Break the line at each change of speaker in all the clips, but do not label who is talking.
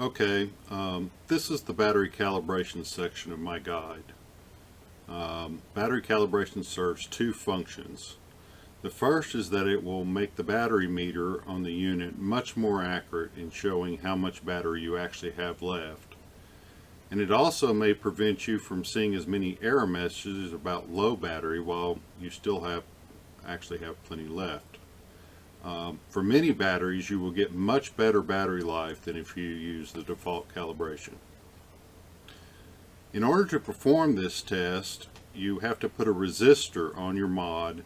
Okay, this is the battery calibration section of my guide. Battery calibration serves two functions. The first is that it will make the battery meter on the unit much more accurate in showing how much battery you actually have left. And it also may prevent you from seeing as many error messages about low battery while you still actually have plenty left. For many batteries, you will get much better battery life than if you use the default calibration. In order to perform this test, you have to put a resistor on your mod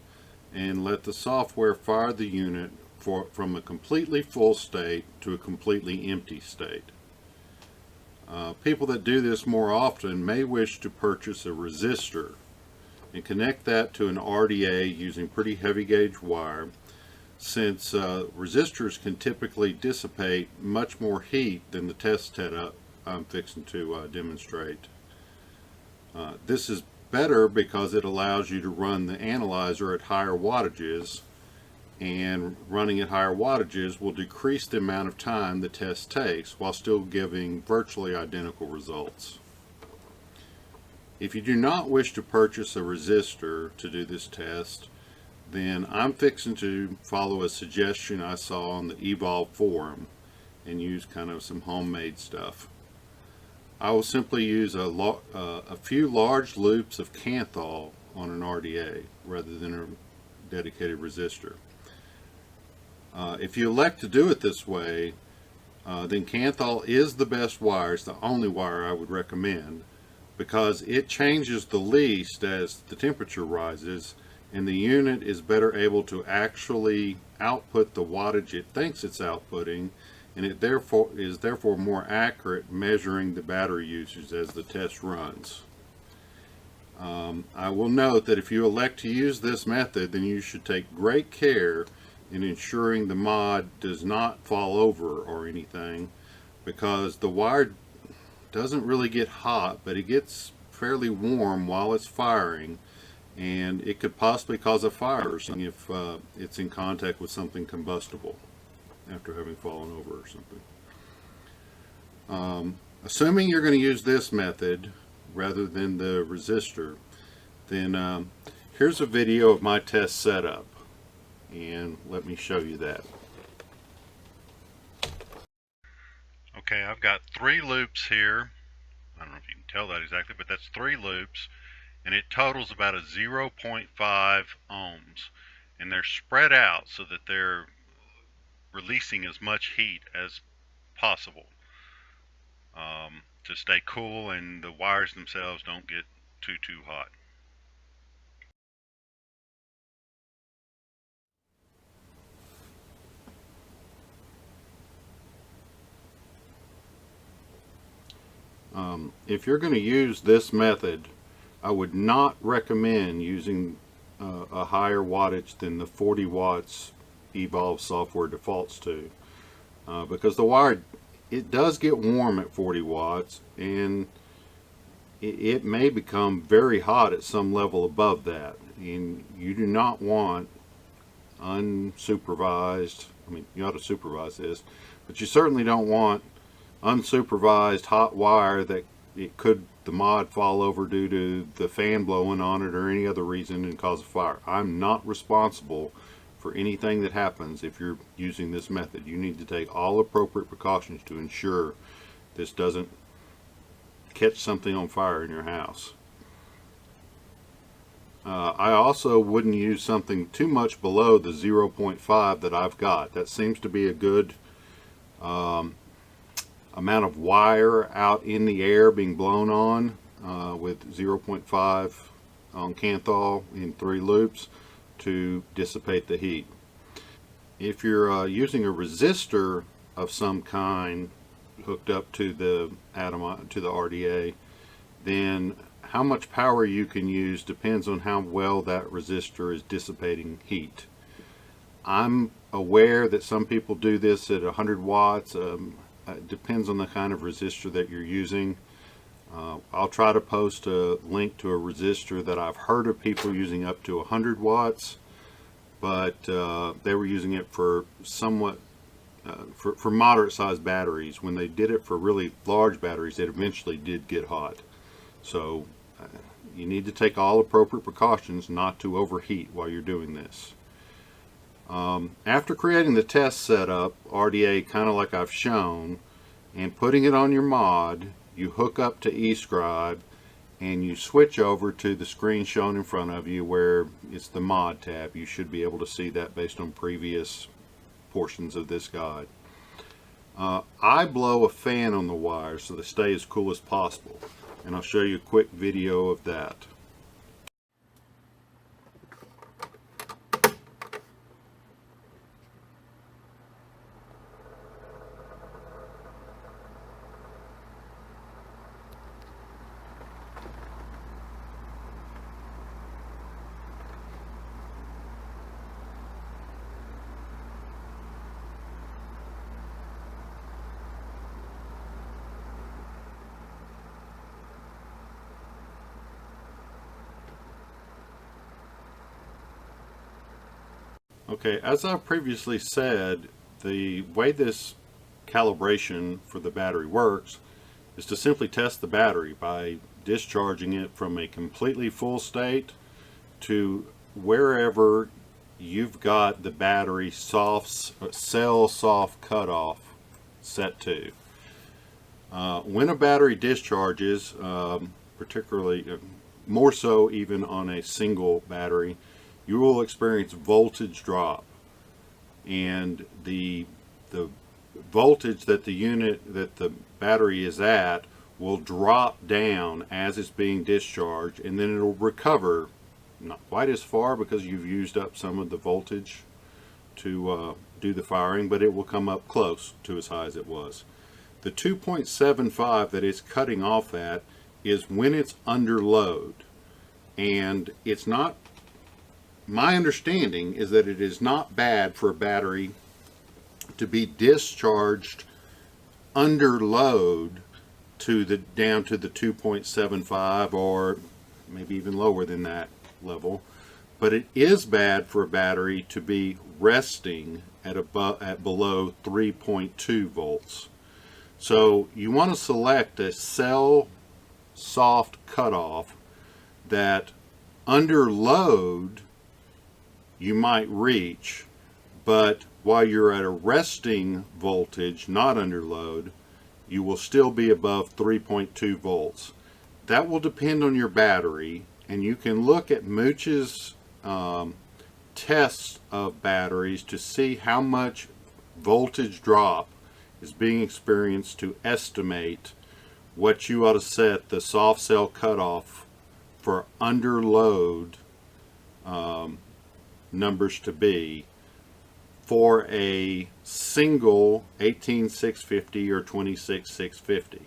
and let the software fire the unit from a completely full state to a completely empty state. People that do this more often may wish to purchase a resistor and connect that to an RDA using pretty heavy gauge wire, since resistors can typically dissipate much more heat than the test setup I'm fixing to demonstrate. This is better because it allows you to run the analyzer at higher wattages, and running at higher wattages will decrease the amount of time the test takes while still giving virtually identical results. If you do not wish to purchase a resistor to do this test, then I'm fixing to follow a suggestion I saw on the Evolve forum and use kind of some homemade stuff. I will simply use a few large loops of Canthal on an RDA rather than a dedicated resistor. If you elect to do it this way, then Canthal is the best wire. It's the only wire I would recommend because it changes the least as the temperature rises, and the unit is better able to actually output the wattage it thinks it's outputting, and it is therefore more accurate measuring the battery usage as the test runs. I will note that if you elect to use this method, then you should take great care in ensuring the mod does not fall over or anything, because the wire doesn't really get hot, but it gets fairly warm while it's firing, and it could possibly cause a fire or something if it's in contact with something combustible after having fallen over or something. Assuming you're going to use this method rather than the resistor, then here's a video of my test setup, and let me show you that. Okay, I've got 3 loops here. I don't know if you can tell that exactly, but that's 3 loops, and it totals about a 0.5 ohms, and they're spread out so that they're releasing as much heat as possible to stay cool and the wires themselves don't get too hot. If you're going to use this method, I would not recommend using a higher wattage than the 40 watts Evolve software defaults to, because the wire, it does get warm at 40 watts, and it may become very hot at some level above that, and you do not want unsupervised, I mean, you ought to supervise this, but you certainly don't want unsupervised hot wire that the mod fall over due to the fan blowing on it or any other reason and cause a fire. I'm not responsible for anything that happens if you're using this method. You need to take all appropriate precautions to ensure this doesn't catch something on fire in your house. I also wouldn't use something too much below the 0.5 that I've got. That seems to be a good amount of wire out in the air being blown on with 0.5 on Canthal in 3 loops to dissipate the heat. If you're using a resistor of some kind hooked up to the RDA, then how much power you can use depends on how well that resistor is dissipating heat. I'm aware that some people do this at 100 watts. It depends on the kind of resistor that you're using. I'll try to post a link to a resistor that I've heard of people using up to 100 watts, but they were using it for somewhat for moderate sized batteries. When they did it for really large batteries, it eventually did get hot. So you need to take all appropriate precautions not to overheat while you're doing this. After creating the test setup, RDA kind of like I've shown, and putting it on your mod, you hook up to Escribe and you switch over to the screen shown in front of you where it's the mod tab. You should be able to see that based on previous portions of this guide. I blow a fan on the wires so they stay as cool as possible, and I'll show you a quick video of that. Okay, as I previously said, the way this calibration for the battery works is to simply test the battery by discharging it from a completely full state to wherever you've got the battery cell soft cutoff set to. When a battery discharges, particularly more so even on a single battery, you will experience voltage drop, and the voltage that the battery is at will drop down as it's being discharged, and then it'll recover, not quite as far because you've used up some of the voltage to do the firing, but it will come up close to as high as it was. The 2.75 that it's cutting off at is when it's under load, and it's not, my understanding is that it is not bad for a battery to be discharged under load to down to the 2.75 or maybe even lower than that level, but it is bad for a battery to be resting at below 3.2 volts. So you want to select a cell soft cutoff that under load you might reach, but while you're at a resting voltage, not under load, you will still be above 3.2 volts. That will depend on your battery, and you can look at Mooch's tests of batteries to see how much voltage drop is being experienced to estimate what you ought to set the soft cell cutoff for under load numbers to be for a single 18650 or 26650.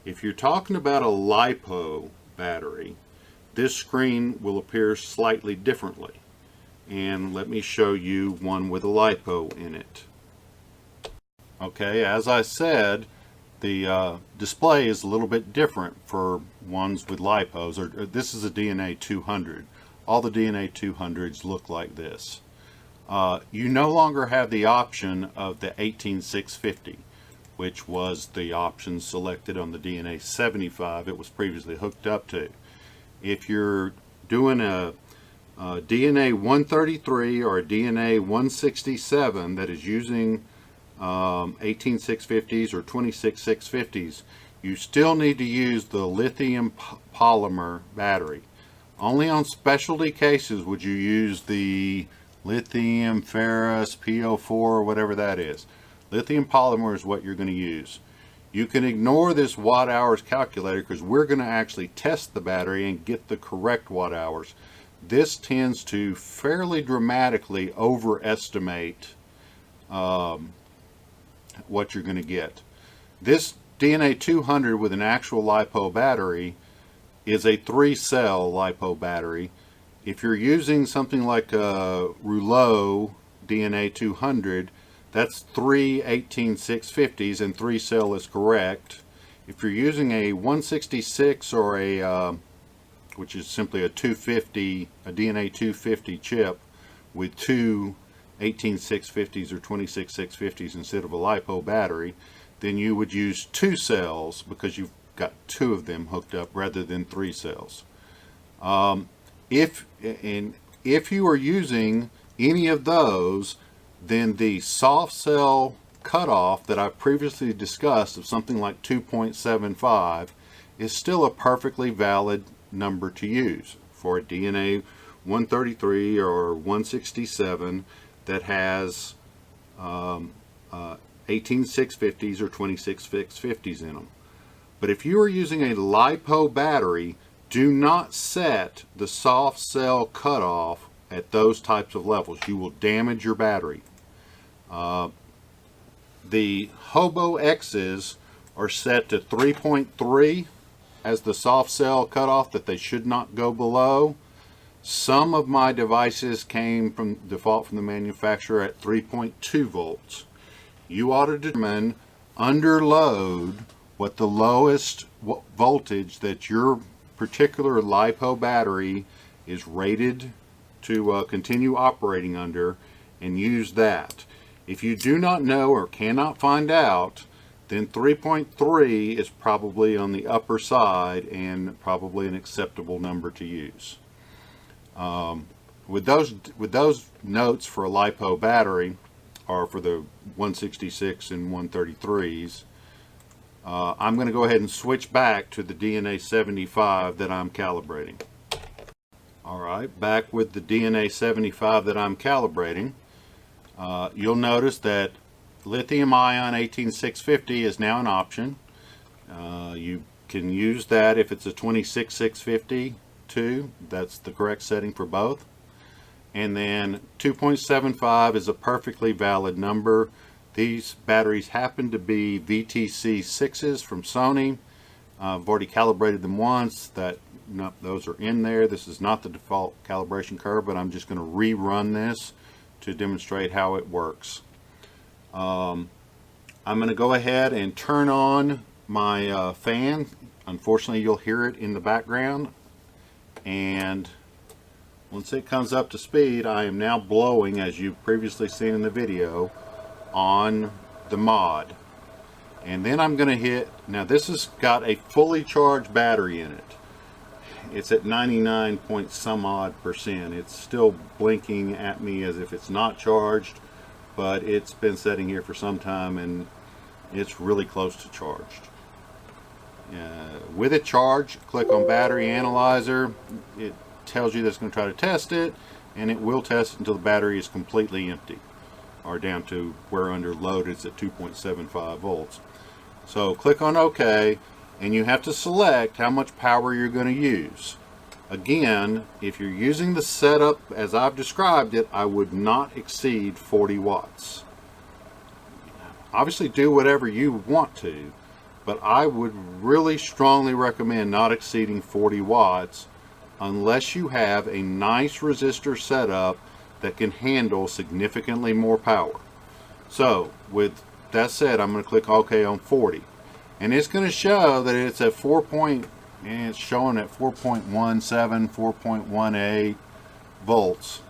If you're talking about a Lipo battery, this screen will appear slightly differently, and let me show you one with a Lipo in it. Okay, as I said, the display is a little bit different for ones with Lipos, or this is a DNA 200. All the DNA 200s look like this. You no longer have the option of the 18650, which was the option selected on the DNA 75 it was previously hooked up to. If you're doing a DNA 133 or a DNA 167 that is using 18650s or 26650s, you still need to use the lithium polymer battery. Only on specialty cases would you use the lithium ferrous PO4 or whatever that is. Lithium polymer is what you're going to use. You can ignore this watt hours calculator because we're going to actually test the battery and get the correct watt hours. This tends to fairly dramatically overestimate what you're going to get. This DNA 200 with an actual Lipo battery is a 3-cell Lipo battery. If you're using something like a Rouleau DNA 200, that's 3 18650s, and 3-cell is correct. If you're using a 166 or a which is simply a 250, a DNA 250 chip with 2 18650s or 26650s instead of a Lipo battery, then you would use 2 cells because you've got 2 of them hooked up rather than 3 cells. If you are using any of those, then the soft cell cutoff that I previously discussed of something like 2.75 is still a perfectly valid number to use for a DNA 133 or 167 that has 18650s or 26650s in them. But if you are using a Lipo battery, do not set the soft cell cutoff at those types of levels. You will damage your battery. The Hobo X's are set to 3.3 as the soft cell cutoff that they should not go below. Some of my devices came from default from the manufacturer at 3.2 volts. You ought to determine under load what the lowest voltage that your particular Lipo battery is rated to continue operating under, and use that. If you do not know or cannot find out, then 3.3 is probably on the upper side and probably an acceptable number to use. With those notes for a Lipo battery, or for the 166 and 133s, I'm going to go ahead and switch back to the DNA 75 that I'm calibrating. Alright, back with the DNA 75 that I'm calibrating. You'll notice that lithium ion 18650 is now an option. You can use that if it's a 26650 too. That's the correct setting for both. And then 2.75 is a perfectly valid number. These batteries happen to be VTC 6s from Sony. I've already calibrated them once. Those are in there. This is not the default calibration curve, but I'm just going to rerun this to demonstrate how it works. I'm going to go ahead and turn on my fan. Unfortunately, you'll hear it in the background. And once it comes up to speed, I am now blowing, as you've previously seen in the video, on the mod. And then I'm going to hit, now this has got a fully charged battery in it. It's at 99 point some odd percent. It's still blinking at me as if it's not charged, but it's been sitting here for some time and it's really close to charged. With it charged, click on Battery Analyzer. It tells you that it's going to try to test it, and it will test it until the battery is completely empty, or down to where under load it's at 2.75 volts. So click on OK, and you have to select how much power you're going to use. Again, if you're using the setup as I've described it, I would not exceed 40 watts. Obviously do whatever you want to, but I would really strongly recommend not exceeding 40 watts unless you have a nice resistor setup that can handle significantly more power. So with that said, I'm going to click OK on 40, and it's going to show that it's at it's showing at 4.17, 4.18 volts.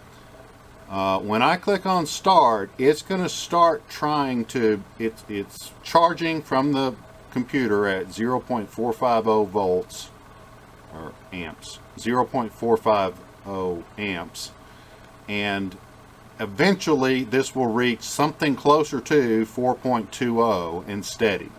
When I click on start, it's going to start trying to, it's charging from the computer at 0.450 volts, or amps, 0.450 amps, and eventually this will reach something closer to 4.20 and steady.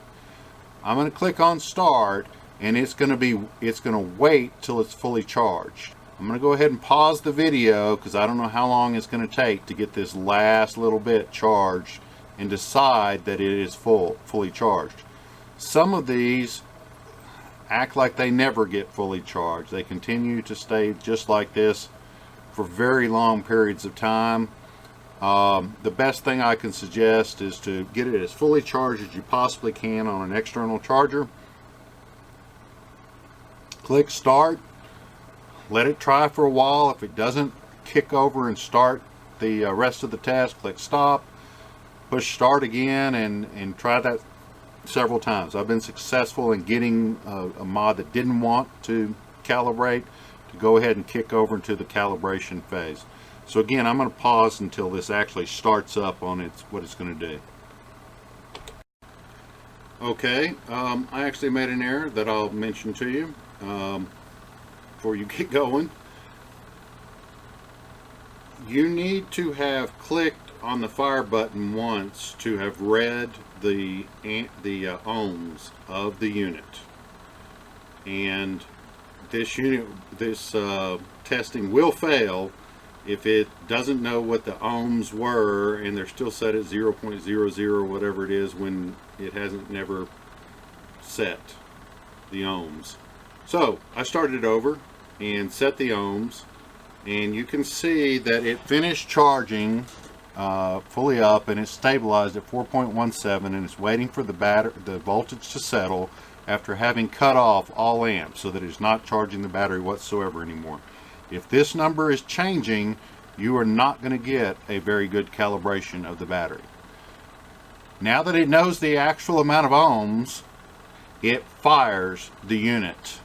I'm going to click on start, and it's going to wait till it's fully charged. I'm going to go ahead and pause the video because I don't know how long it's going to take to get this last little bit charged and decide that it is fully charged. Some of these act like they never get fully charged. They continue to stay just like this for very long periods of time. The best thing I can suggest is to get it as fully charged as you possibly can on an external charger. Click start. Let it try for a while. If it doesn't kick over and start the rest of the test, click stop. Push start again and try that several times. I've been successful in getting a mod that didn't want to calibrate to go ahead and kick over into the calibration phase. So again, I'm going to pause until this actually starts up on what it's going to do. Okay, I actually made an error that I'll mention to you before you get going. You need to have clicked on the fire button once to have read the ohms of the unit. And this testing will fail if it doesn't know what the ohms were and they're still set at 0.00 whatever it is when it hasn't never set the ohms. So I started over and set the ohms, and you can see that it finished charging fully up, and it's stabilized at 4.17, and it's waiting for the voltage to settle after having cut off all amps so that it's not charging the battery whatsoever anymore. If this number is changing, you are not going to get a very good calibration of the battery. Now that it knows the actual amount of ohms, it fires the unit,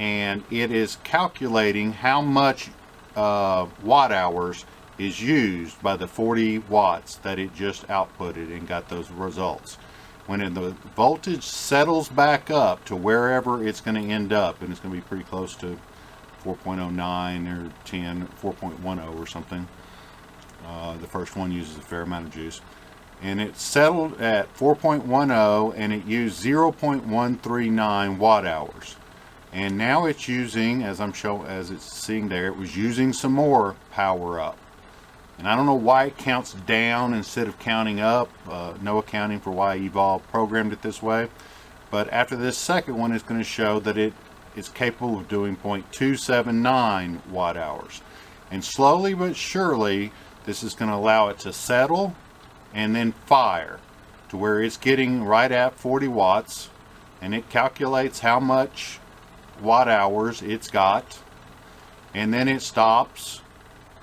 and it is calculating how much watt hours is used by the 40 watts that it just outputted and got those results. When the voltage settles back up to wherever it's going to end up, and it's going to be pretty close to 4.09 or 10, 4.10 or something. The first one uses a fair amount of juice. And it settled at 4.10, and it used 0.139 watt hours. And now it's using, as it's seeing there, it was using some more power up. And I don't know why it counts down instead of counting up. No accounting for why Evolve programmed it this way. But after this second one, it's going to show that it is capable of doing 0.279 watt hours. And slowly but surely, this is going to allow it to settle and then fire to where it's getting right at 40 watts. And it calculates how much watt hours it's got. And then it stops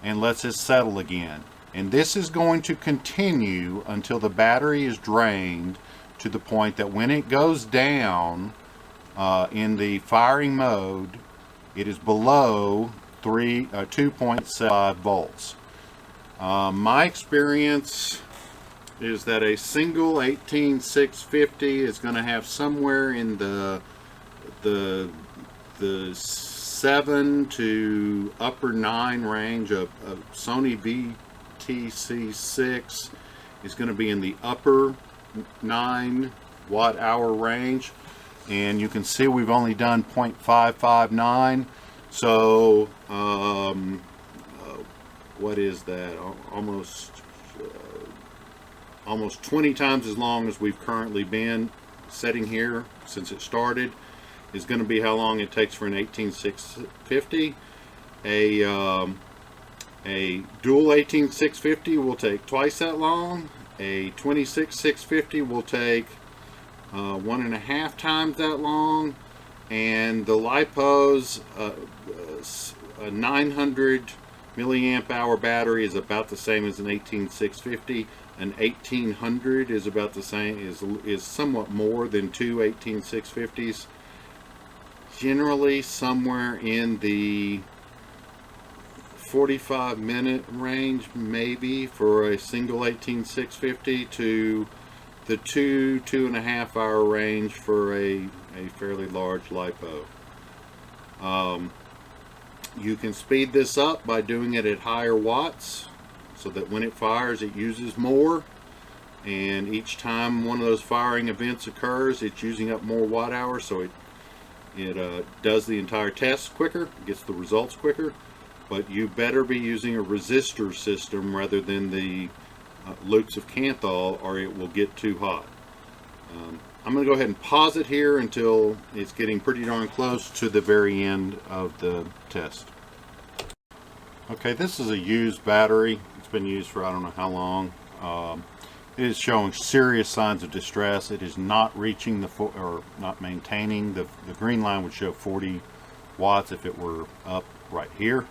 and lets it settle again. And this is going to continue until the battery is drained, to the point that when it goes down in the firing mode, it is below 2.75 volts. My experience is that a single 18650 is going to have somewhere in the 7 to upper 9 range. Of Sony VTC6 is going to be in the upper 9 watt hour range, and you can see we've only done 0.559. So what is that? Almost 20 times as long as we've currently been setting here since it started is going to be how long it takes for an 18650. A dual 18650 will take twice that long. A 26650 will take 1.5 times that long, and the Lipo's a 900 milliamp hour battery is about the same as an 18650. An 1800 is about the same, is somewhat more than two 18650s. Generally somewhere in the 45-minute range, maybe, for a single 18650, to the 2.5 hour range for a fairly large Lipo. You can speed this up by doing it at higher watts, so that when it fires it uses more, and each time one of those firing events occurs it's using up more watt hours, so it does the entire test quicker, gets the results quicker. But you better be using a resistor system rather than the loops of Canthal, or it will get too hot. I'm going to go ahead and pause it here until it's getting pretty darn close to the very end of the test. Okay, this is a used battery. It's been used for I don't know how long. It is showing serious signs of distress. It is not reaching or not maintaining the green line would show 40 watts if it were up right here.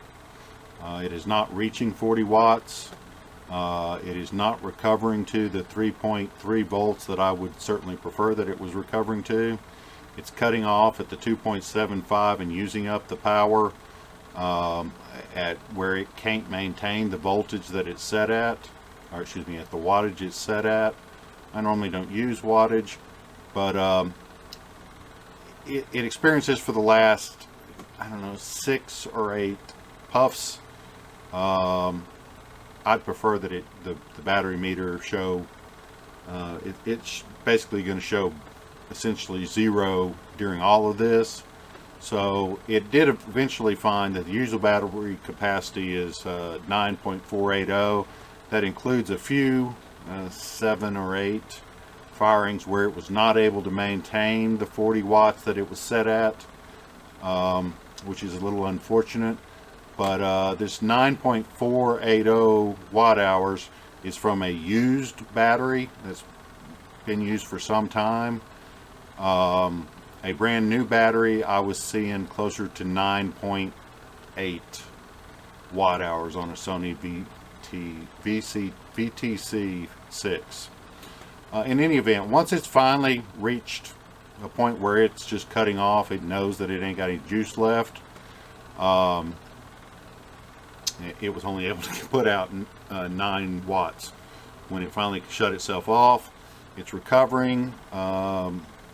It is not reaching 40 watts. It is not recovering to the 3.3 volts that I would certainly prefer that it was recovering to. It's cutting off at the 2.75 and using up the power at where it can't maintain the voltage that it's set at, or excuse me, at the wattage it's set at. I normally don't use wattage, but it experiences for the last, I don't know, 6 or 8 puffs. I'd prefer that the battery meter show, it's basically going to show essentially 0 during all of this. So it did eventually find that the usual battery capacity is 9.480. That includes a few 7 or 8 firings where it was not able to maintain the 40 watts that it was set at, which is a little unfortunate. But this 9.480 watt hours is from a used battery that's been used for some time. A brand new battery, I was seeing closer to 9.8 watt hours on a Sony VTC 6. In any event, once it's finally reached a point where it's just cutting off, it knows that it ain't got any juice left. It was only able to put out 9 watts. When it finally shut itself off, it's recovering.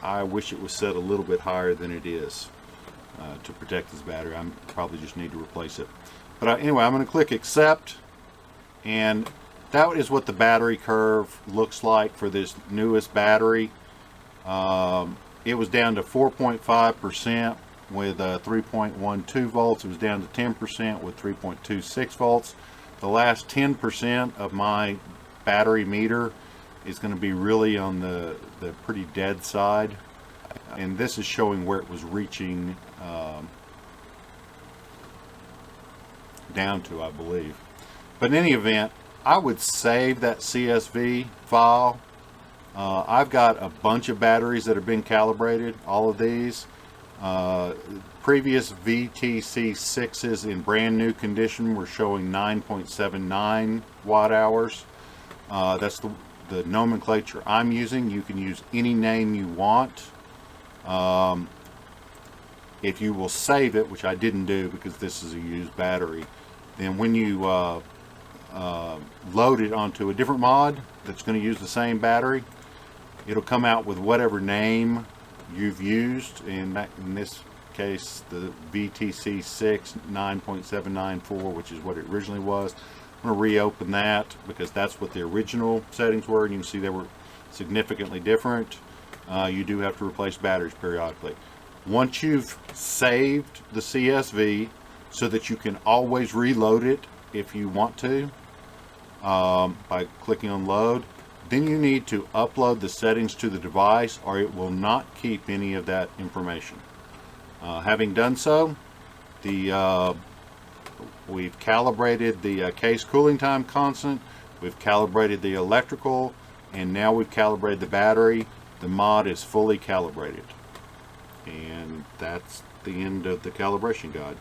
I wish it was set a little bit higher than it is to protect this battery. I probably just need to replace it. But anyway, I'm going to click accept, and that is what the battery curve looks like for this newest battery. It was down to 4.5% with 3.12 volts. It was down to 10% with 3.26 volts. The last 10% of my battery meter is going to be really on the pretty dead side, and this is showing where it was reaching down to, I believe. But in any event, I would save that CSV file. I've got a bunch of batteries that have been calibrated, all of these. Previous VTC 6s in brand new condition were showing 9.79 watt hours. That's the nomenclature I'm using. You can use any name you want. If you will save it, which I didn't do because this is a used battery, then when you load it onto a different mod that's going to use the same battery, it'll come out with whatever name you've used. In this case, the VTC 6 9.794, which is what it originally was. I'm going to reopen that because that's what the original settings were, and you can see they were significantly different. You do have to replace batteries periodically. Once you've saved the CSV so that you can always reload it if you want to by clicking on load, then you need to upload the settings to the device, or it will not keep any of that information. Having done so, we've calibrated the case cooling time constant, we've calibrated the electrical, and now we've calibrated the battery. The mod is fully calibrated. And that's the end of the calibration guide.